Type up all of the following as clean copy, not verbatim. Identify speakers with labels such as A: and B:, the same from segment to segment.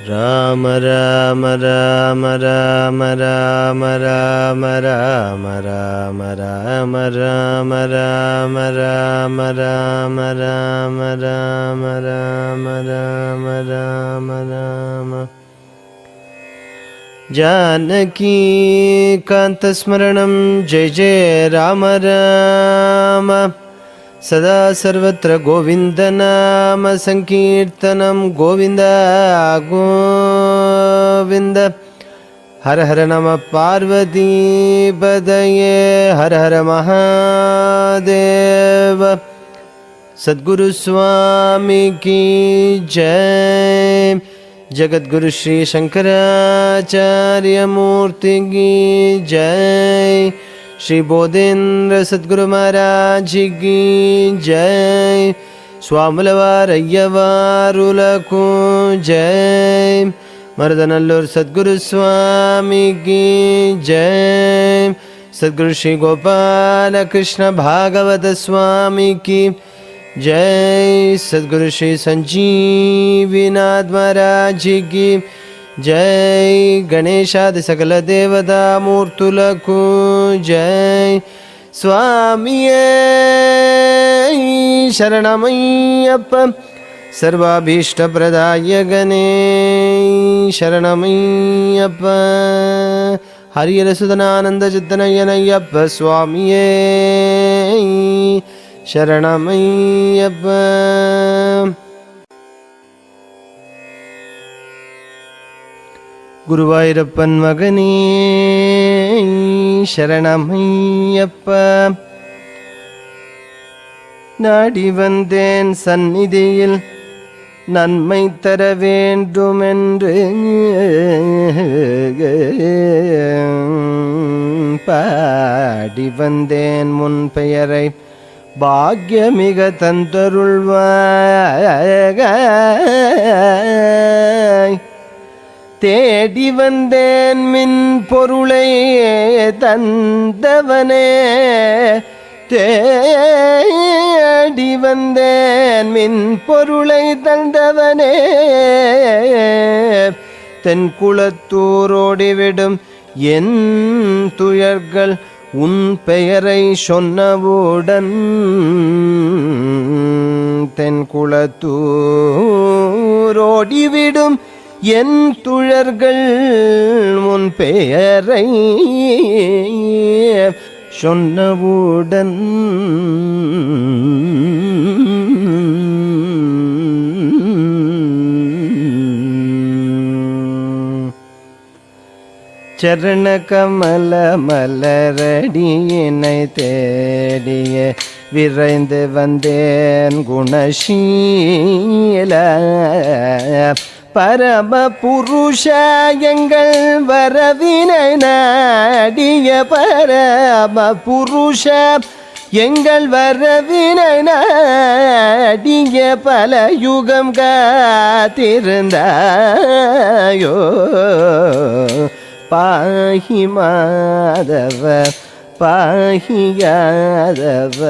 A: ராம ராம ராம ராம ராம ராம ராம ராம ராம ராம ராம ராம ராம ராம ராம ராம ராம ராம ராம ஜானகி காந்தஸ்மரணம் ஜெய ஜெய ராம ராம சதா சர்வத்ர கோவிந்த நாம சங்கீர்த்தனம் கோவிந்த கோவிந்த ஹர ஹர நம பார்வதி பதயே ஹர ஹர மகாதேவ சத்குரு சுவாமி கி ஜெய் ஜகத்குரு ஸ்ரீ சங்கராச்சாரிய மூர்த்தி கி ஜெய் श्री बोधेन्द्र सद्गुरु महाराज की जय स्वामुलवारय्यवारुलकु जय मरदनल्लूर सद्गुरु स्वामी की जय सद्गुरु श्री गोपाल कृष्ण भागवत स्वामी की जय सद्गुरु श्री संजीवीनाथ महाराज की जय गणेशादि सकल देवता मूर्तुलकु जय स्वामिये शरणमय्यप्प सर्वाभीष्टप्रदायकने शरणमय्यप्प हरिहरसुतनानन्दचित्तनयनय्यप्प स्वामिये शरणमय्यप्प குருவாயூரப்பன் மகனே சரணமையப்ப நாடி வந்தேன் சந்நிதியில் நன்மை தர வேண்டுமென்று பாடி வந்தேன் முன் பெயரை பாக்யமிக தந்தருள்வாய் தேடி வந்தேன் மின் பொருளை தந்தவனே தேடி வந்தேன் மின் பொருளை தந்தவனே தென் குலத்தூரோடிவிடும் என் துயர்கள் உன் பெயரை சொன்னவுடன் தென் குலத்தூரோடிவிடும் என் துயர்கள் உன் பெயரை சொன்னவுடன் சரண கமல மலரடியினை தேடிய விரைந்து வந்தேன் குணசீல பரம புருஷ எங்கள் வரவினை நாடிய பரம புருஷ எங்கள் வரவினை நாடிய பல யுகம் காத்திருந்தாயோ பாஹி மாதவ பாஹி யாதவ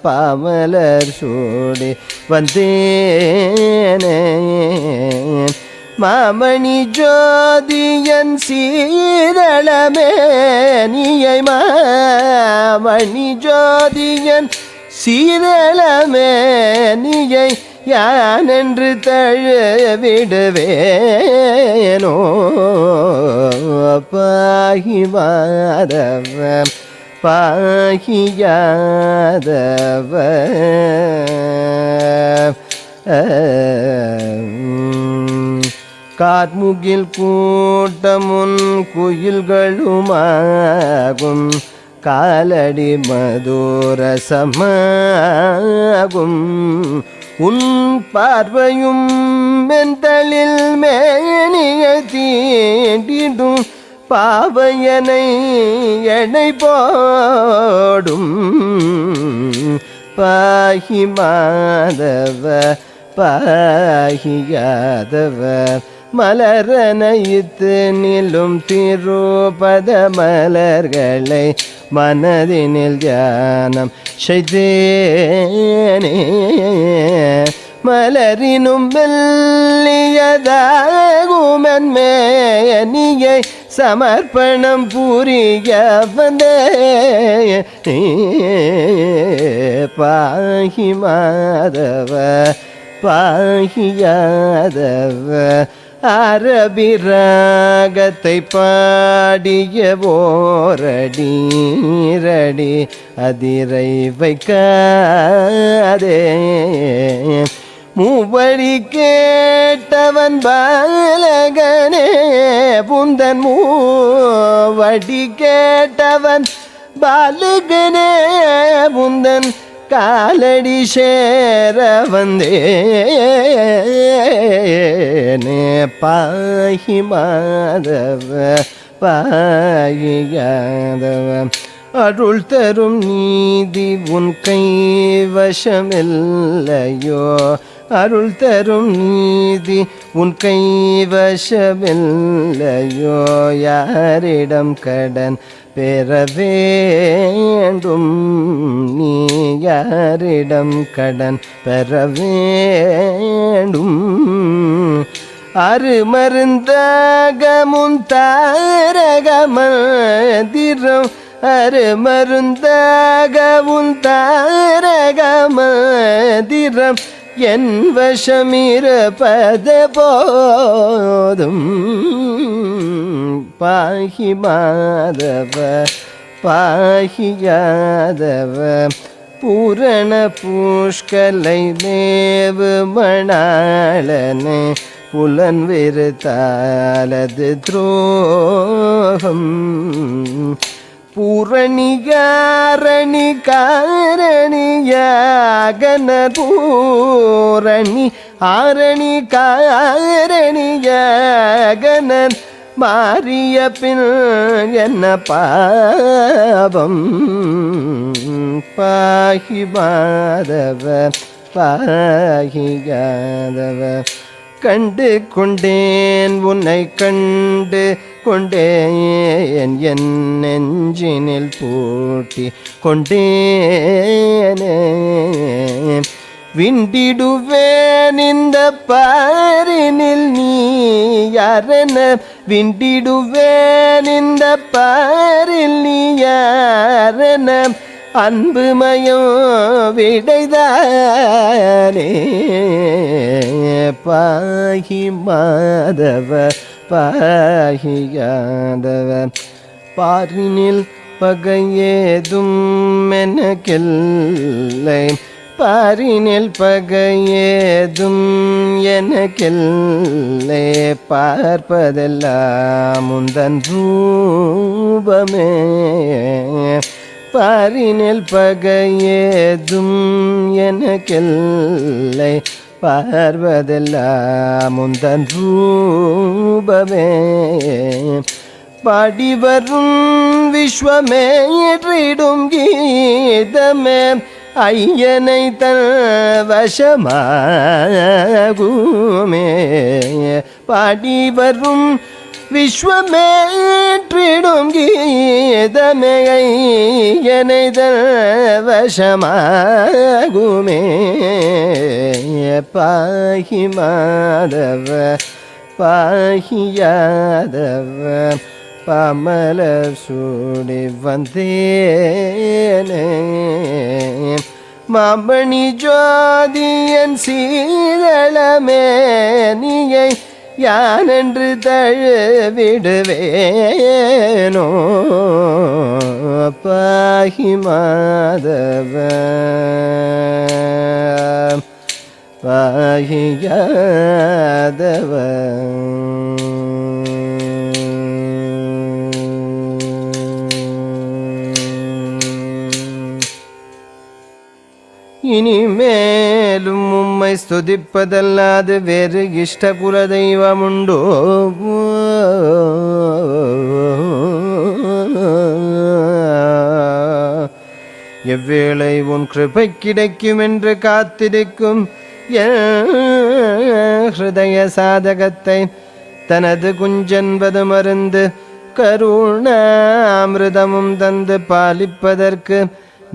A: பாமலர் சூடி வந்தேனே மாமணி ஜோதியன் சீதளமே நீயை மாமணி ஜோதியன் சீதளமே நீயை யான் என்று தழுவிடுவேனோ பாஹி மாதவ பாஹி யாதவ கார்முகில் கூட்டமுன் குயில்களுமாகும் காலடி மதுரசமாகும் உன் பார்வையும் மெந்தளில் மேனியை தீண்டிடும் பாவையனை எடை போடும் பாஹி மாதவ பாஹி யாதவ மலரனையித்து நிலும் திருபத மலர்களை மனதினில் தியானம் செய்தேனே மலரினும் மெல்லியதாகும் மன்மேனியை சமர்ப்பணம் புரிய வந்தே பாஹி மாதவ பாஹி யாதவ அரபிராகத்தை பாடிய ஓரடீரடி அதிரை வைக்காதே மூவழி கேட்டவன் பாலகனே புந்தன் மூவடி கேட்டவன் பாலகனே புந்தன் காலடி சேர வந்தேனே பாஹி மாதவ பாஹி யாதவ அருள் தரும் நீதி உன் கைவசமில்லையோ அருள் தரும் நீதி உன் கைவசமில்லையோ யாரிடம் கடன் பெற வேண்டும் நீ யாரிடம் கடன் பெற வேண்டும் அருமருந்தகமும் தாரக மந்திரம் அருமருந்தகமும் தாரக மந்திரம் என் வசமிருப்பது போதும் பாஹி மாதவ பாஹி யாதவ பூரண புஷ்கலை மேவு மணாளனே புலன் வெறுத்தாலது துரோகம் பூரணிகாரணி காரணியாகனர் பூரணி ஆரணி காரணியாகனர் மாறிய பின் என்ன பாவம் பாஹி மாதவ பாஹி யாதவ கண்டு கொண்டேன் உன்னை கண்டு கொண்டேன் என் நெஞ்சினில் பூட்டி கொண்டேனே விண்டிடுவேன் இந்த பாரினில் நீ யாரென விண்டிடுவேன் இந்த பாரில் நீ யாரென அன்புமயம் விடைதானே பாஹி மாதவ பாஹி யாதவ பாரினில் பகையேதும் எனக்கில்லை பாரினில் பகையேதும் எனக்கில்லை பார்ப்பதெல்லாம் முந்தன் ரூபமே பாரினில் பகையேதும் எனக்கில்லை பார்வதெல்லாம் முந்தன் ரூபமே பாடி வரும் விஸ்வமேற்றிடும் கீதமே ஐயனை தன் வசமாகுமே பாடி வரும் விஸ்வமேற்றிடும் கீதமே ஐயனை தன் வசமாகுமே பாஹி மாதவ பாஹி யாதவ பமல சூடி வந்தேனே மாமணி ஜோதியன் சீதளமேனியை யானென்று தழுவிடுவேனோ பாஹி மாதவ பாஹி யாதவ இனிமேலும் உம்மை ஸ்துதிப்பதல்லாது வேறு இஷ்ட குல தெய்வமுண்டோ எவ்வேளை உன் கிருபை கிடைக்கும் என்று காத்திருக்கும் ஹிருதய சாதகத்தை தனது குஞ்சென்பது மருந்து கருணாமிருதமும் தந்து பாலிப்பதற்கு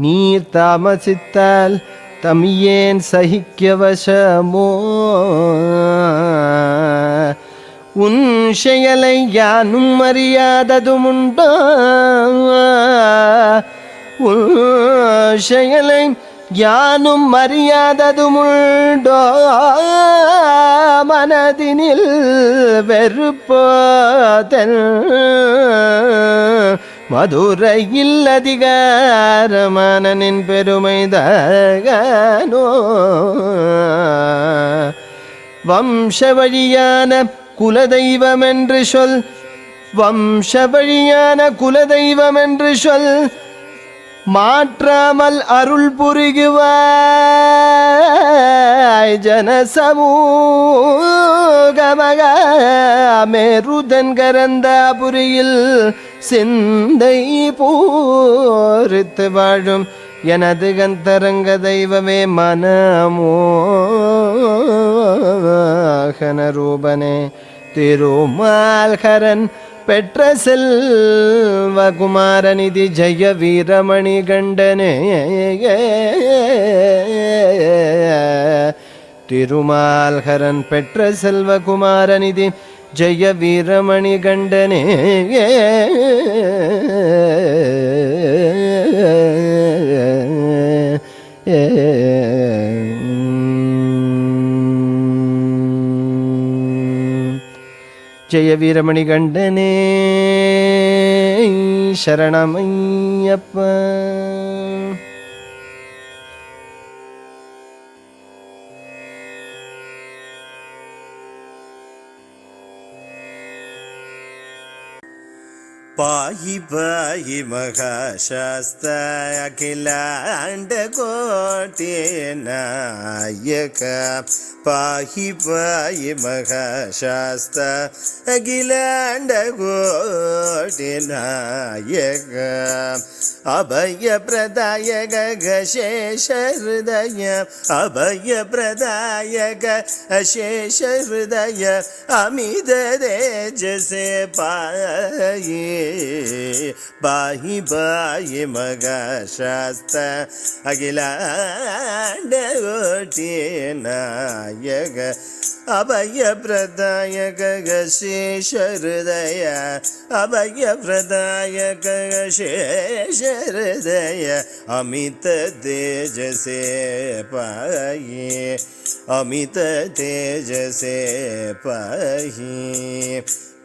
A: நீர் தாமசித்தால் தமியேன் சகிக்க வசமோ உன் செயலை யானும் அறியாததுமுண்டோ உன் செயலை யானும் அறியாததுமுண்டோ மனதினில் வெறுப்போதல் மதுரையில் அதிகாரமான நின் பெருமைதகனோ வம்ச வழியான குலதெய்வமென்று சொல் வம்ச வழியான குலதெய்வமென்று சொல் மாற்றாமல் அருள் புரிகுவாய் ஜனசமூகமக மேருதன் கரந்தாபுரியில் சிந்தை பூரித்து வாழும் எனது கந்தரங்க தெய்வமே மனமோகன ரூபனே திருமால்கரன் பெற்ற செல்வகுமாரநிதி ஜெய வீரமணி கண்டனே திருமால்கரன் பெற்ற செல்வகுமாரநிதி ஜெய வீரமணி கண்டனே ஜெய வீரமணி கண்டனே சரணமையப்ப.
B: पाहि पाहि महाशास्त्र अखिलांड कोटि नायक पाहि पाहि महाशास्त्र अखिलांड कोटि नायक अभय प्रदायक शेष हृदय अभय प्रदायक शेष हृदय अमित तेजसे पाये पाहि पाहि महाशास्त्र अखिलांड कोटि नायक अभय प्रदायक शेष हृदय अभय प्रदायक शेष हृदय अमित तेजसे पाहि अमित तेजसे पाहि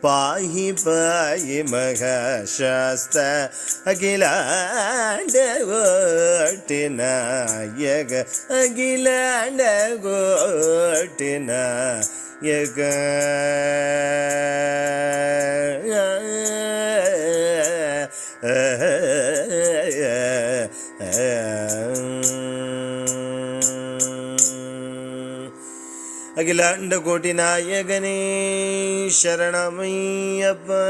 B: पाहि पाहि महाशास्त्र अखिलांड कोटि नायक अखिलांड कोटि नायक अखिलांड कोटि नायकने शरणमय्यप्पा.